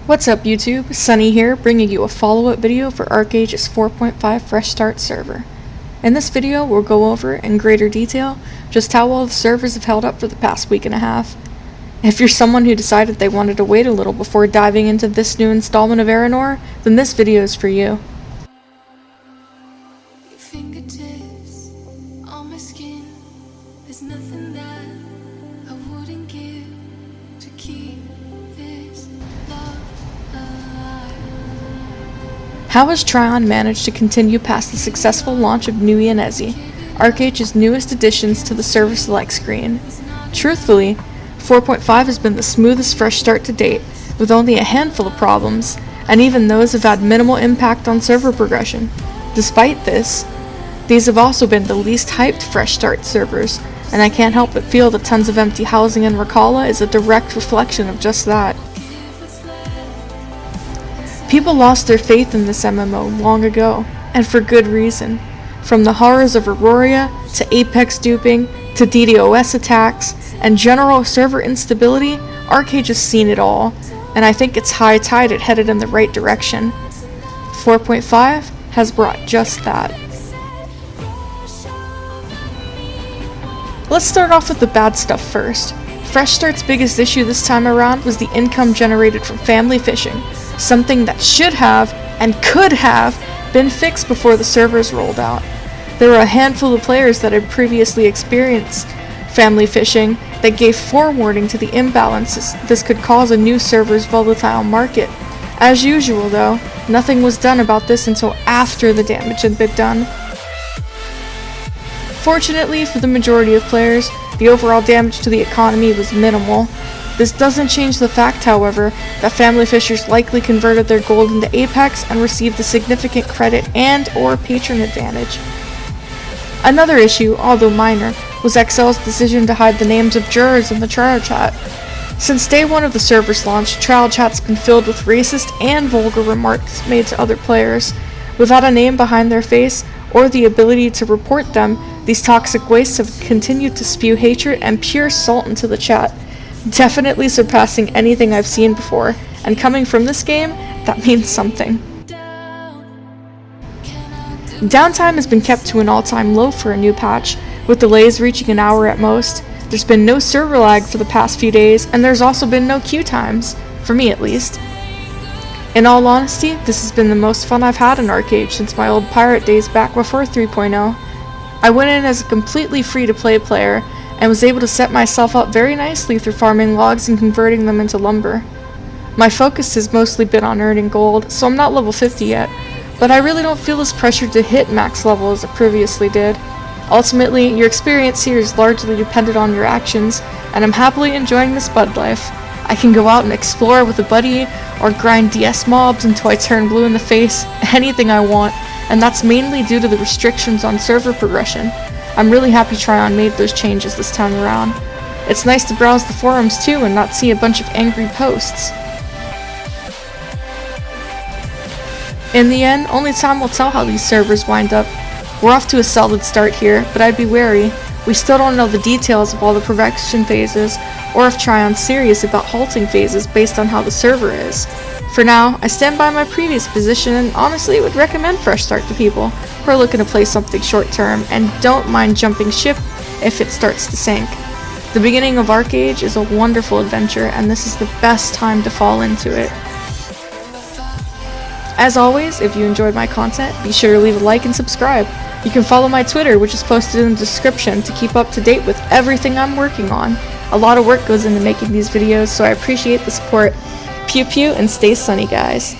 What's up YouTube, Sunny here, bringing you a follow-up video for ArcheAge's 4.5 Fresh Start server. In this video we'll go over in greater detail just how well the servers have held up for the past week and a half. If you're someone who decided they wanted to wait a little before diving into this new installment of Aranor, then this video is for you. Fingertips on my skin, there's nothing that I wouldn't give to keep this love alive. How has Tryon managed to continue past the successful launch of Nui and Ezi, ArcheAge's newest additions to the server select screen? Truthfully, 4.5 has been the smoothest fresh start to date, with only a handful of problems, and even those have had minimal impact on server progression. Despite this, these have also been the least hyped fresh start servers, and I can't help but feel that tons of empty housing in Rakala is a direct reflection of just that. People lost their faith in this MMO long ago, and for good reason. From the horrors of Aurora, to Apex duping, to DDoS attacks, and general server instability, ArcheAge has seen it all, and I think it's high tide it headed in the right direction. 4.5 has brought just that. Let's start off with the bad stuff first. Fresh Start's biggest issue this time around was the income generated from family fishing, something that should have, and could have, been fixed before the servers rolled out. There were a handful of players that had previously experienced family fishing that gave forewarning to the imbalances this could cause a new server's volatile market. As usual though, nothing was done about this until after the damage had been done. Fortunately for the majority of players, the overall damage to the economy was minimal. This doesn't change the fact, however, that family fishers likely converted their gold into Apex and received a significant credit and/or patron advantage. Another issue, although minor, was XL's decision to hide the names of jurors in the trial chat. Since day one of the server's launch, trial chat's been filled with racist and vulgar remarks made to other players. Without a name behind their face, or the ability to report them, these toxic wastes have continued to spew hatred and pure salt into the chat, definitely surpassing anything I've seen before, and coming from this game, that means something. Downtime has been kept to an all-time low for a new patch, with delays reaching an hour at most. There's been no server lag for the past few days, and there's also been no queue times, for me at least. In all honesty, this has been the most fun I've had in ArcheAge since my old pirate days back before 3.0. I went in as a completely free-to-play player, and was able to set myself up very nicely through farming logs and converting them into lumber. My focus has mostly been on earning gold, so I'm not level 50 yet, but I really don't feel as pressured to hit max level as I previously did. Ultimately, your experience here is largely dependent on your actions, and I'm happily enjoying this bud life. I can go out and explore with a buddy, or grind DS mobs until I turn blue in the face, anything I want, and that's mainly due to the restrictions on server progression. I'm really happy Tryon made those changes this time around. It's nice to browse the forums too and not see a bunch of angry posts. In the end, only time will tell how these servers wind up. We're off to a solid start here, but I'd be wary. We still don't know the details of all the progression phases, or if Tryon's serious about halting phases based on how the server is. For now, I stand by my previous position and honestly would recommend Fresh Start to people who are looking to play something short term and don't mind jumping ship if it starts to sink. The beginning of ArcheAge is a wonderful adventure, and this is the best time to fall into it. As always, if you enjoyed my content, be sure to leave a like and subscribe. You can follow my Twitter, which is posted in the description, to keep up to date with everything I'm working on. A lot of work goes into making these videos, so I appreciate the support. Pew pew and stay sunny, guys.